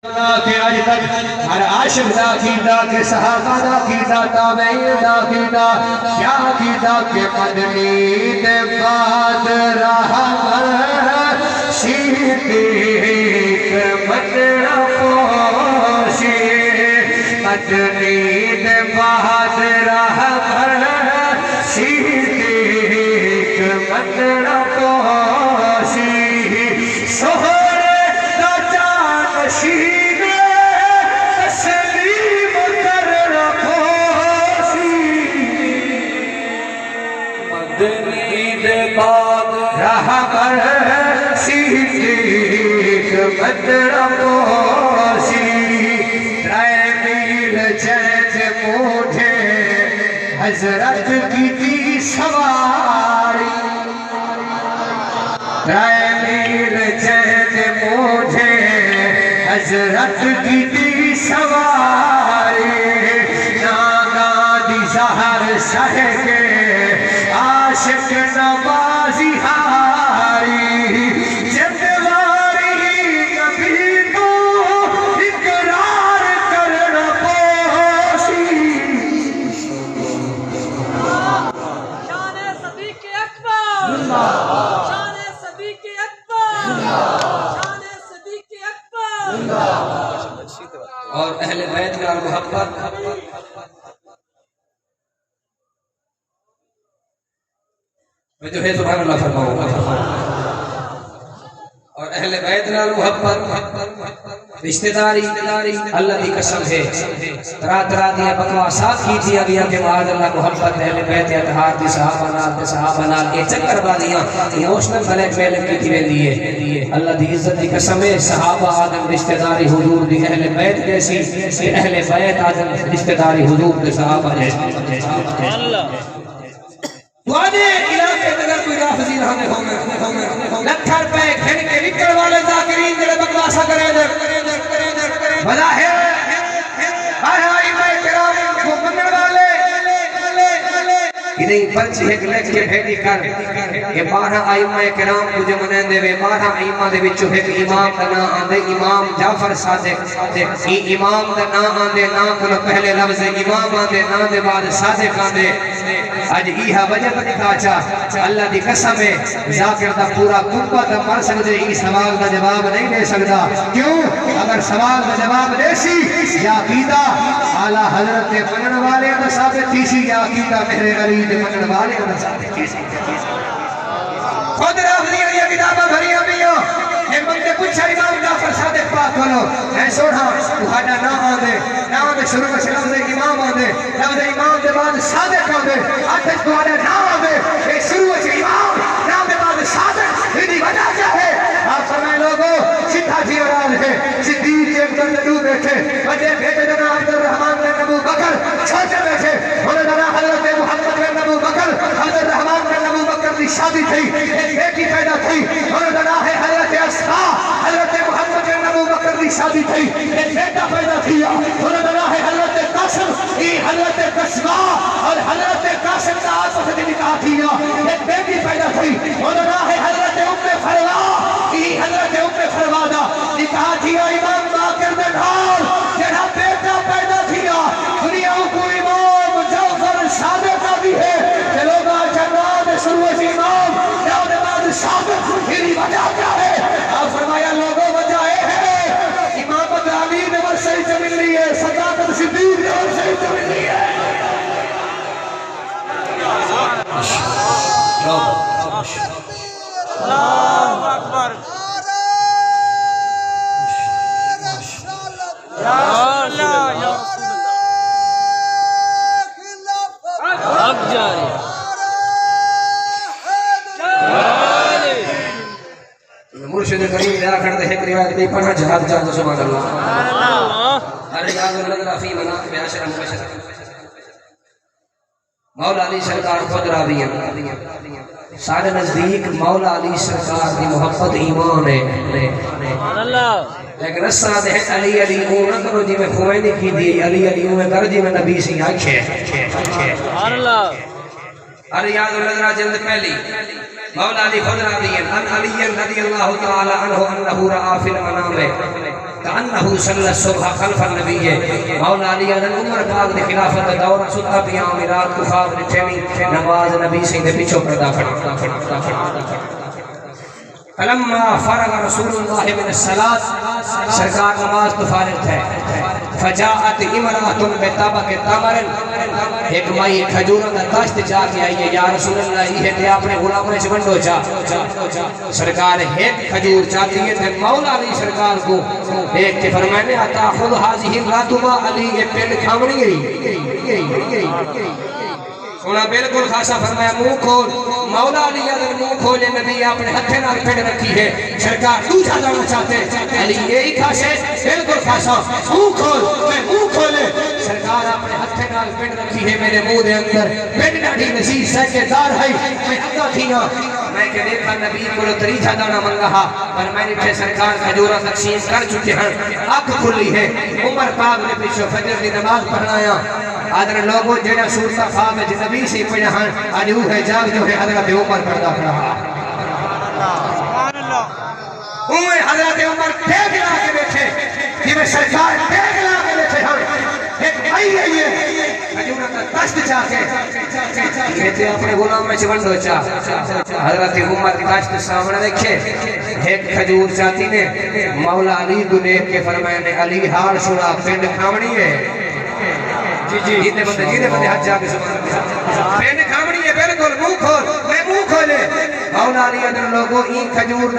کہ آج تک ہر عاشق دا کیتا کہ صحابہ دا کیتا تابعین دا کیتا کیا کیتا کہ مدنی دے بعد رہبر صدیق مدنہ پوشی مدنی دے بعد رہبر صدیق مدنہ پوشی سہر دا جانشین رہبر صدیق مدنہ پوشی ترائے میل چند مجھے حضرت کی تھی سواری ترائے میل چند مجھے حضرت کی تھی سواری ناگادی زہر سہ کے عاشق نوازی ہاری جدواری نبی کو اقرار کرنا پوشی شان صدیق اکبر شان صدیق اکبر شان صدیق اکبر اور اہل بیت کا محبت میں جو ہے سبحان اللہ فرماؤں اور اہل بیت نال محبت رشتہ داری اللہ دی قسم ہے طرح دیا بکواسات کی تھی ابھی کہ معاذ اللہ محبت اہل بیت اتحاد دی صحابہ نال یہ چکر بازیاں ایموشنل بلیک میلنگ کی تھی ویندی ہے اللہ دی عزت دی قسم ہے صحابہ آدم رشتہ داری حضور دی اہل بیت جیسی اہل بیت آدم رشتہ داری حضور دی صحابہ جیسی اللہ وعدے علاقے اگر کوئی رافضی رہنے ہوں لکھر پہ کھڑ کے نکل والے ذاکرین جلے بکواسا کرے در بظاہر آئمہ کرام کو منن والے انہیں پنچ ایک لکھ کے بھیٹی کر کہ 12 آئمہ کرام کو جو منین دے 12 آئمہ دے بچو ایک امام دا نا آندے امام جعفر صادق امام دا نا آندے نا کلو پہلے لفظ امام آندے نا دے بعد صادق آندے آج ایہا وجہ پر دکھاچا اللہ دی قسم ہے ذاکر دا پورا کنبہ دا مر سکتے ہی سوال دا جواب نہیں دے سکتا کیوں؟ اگر سوال دا جواب دے سی یا عقیدہ اعلیٰ حضرت دے منن والے دا ثابت تھی سی یا عقیدہ مہر علی دے منن والے دا ثابت تھی سی خود رافضیاں یا کتابہ بھریاں بیوں ایک بندے پوچھا امام جعفر صادق پاک کھولو میں سوڑھا تُہاڈا نا آندے شروع میں سے لفظ امام آندے لفظ امام دے بعد صادق آندے آتش تُہاڈا نا آندے ایک شروع سے امام نام دے بعد صادق ہیدی وجہ کیا ہے آپ فرمائے لوگوں سدھا جی اولاد ہے صدیق ایک در نبو بیٹھے وجہ بیٹے دنا عبدالرحمن بن ابو بکر چھوٹے بیٹھے انہوں دنا حضرت محمد بن ابو بکر حضرت رحمان بن ابو بکر کی شادی تھی ایک بیٹی پیدا تھی انہوں دنا ہے حضرت اسقا حضرت محمد بن ابو بکر کی شادی تھی ایک بیٹا پیدا کیا انہوں دنا ہے حضرت قاسم حضرت قسمہ اور حضرت قاسم کا آپس سے نکاح کیا ایک بیٹی پیدا تھی انہوں دنا ہے حضرت فروا حضرت فروادا نکاح کیا امام باقر دے ڈھال جڑا بیٹا پیدا کیا دنیا کو امام جعفر صادق کا بھی ہے کہ لوگ جناد شروع سے امام جاؤں بعد صادق میری وجہ کیا ہے آپ فرمایا لوگوں وجہ ہے امامت علی نے ورسائی سے مل رہی ہے صداقت صدیق نے ورسائی سے مل رہی ہے اللہ اکبر یا اللہ یا رسول اللہ اب جاری مرشد کریم دیا کرتے ہیں روایت بھی پڑھا جہاد جہاد سبحان اللہ ارے یاد اللہ فی مناقب عشر مبشر مولا علی سرکار خود راوی ہیں سارے نزدیک مولا علی سرکار کی محبت ایمان ہے لیکن اس طرح دے علی او نہ کرو جی میں خوینی کی دی علی میں کر جی میں نبی سی آنکھیں سبحان اللہ ارے یاد اللہ جلد پہلی مولا علی خود راضی ہے ان علی رضی اللہ تعالی عنہ انہ رآ فی المنام کانہو صلی الصبح خلف النبی ہے مولا علی ادن عمر پاک نے خلافت دور ستا پیام رات کو خواب رچھنی نماز نبی سے دے پیچھو پردہ پڑا فلما فرغ رسول اللہ من الصلاة سرکار نماز تو فارغ تھے فجاءت امرأة بطبق تمر ایک مائی کھجوروں کا داشت جا کے آئی ہے یا رسول اللہ یہ ہے اپنے غلاموں سے بندو چاہ سرکار ایک کھجور چاہتی ہے تو مولا علی سرکار کو ایک کے فرمانے آتا خود حاضی راتبہ علی یہ پیڑ کھامنی گئی سونا بالکل خاصا فرمایا منہ کھول مولا علی اگر منہ کھولے نبی اپنے ہتھے نال پھڑ رکھی ہے سرکار دوسرا جانا چاہتے علی یہی خاصے بالکل خاصا منہ کھول میں منہ کھولے سرکار اپنے ہتھے نال پھڑ رکھی ہے میرے منہ دے اندر پھڑ ڈاڑھی نصیب سکے دار ہے میں اگا تھی نا میں کہ دیکھا نبی کو تریجا دانا منگا پر میں نے سرکار کھجورا تقسیم کر چکے ہیں آنکھ کھلی ہے عمر پاک نے پیچھے فجر دی نماز پڑھنایا آدھر لوگوں جیڑا صورتہ خواب ہے جس نبی سے پڑھان آج وہ ہے جاگ جو ہے حضرت عمر پردہ پڑھا حضرت عمر ٹیک لا کے بیٹھے کہ میں سرکار ٹیک لا کے بیٹھے ہوں ایک آئی ہے کھجورہ کا دست چاہ کے کہتے اپنے غلام میں چونڈو چاہ حضرت عمر دست سامنے دیکھے ایک کھجور چاہتی نے مولا علی دنیک کے فرمائنے علی ہار سنا پنڈ کھامنی ہے جیتے بندے حج جا کے سبحان پینڈ کھامنی ہے بالکل منہ کھول میں منہ کھولے مولا علی ادھر لوگوں این کھجور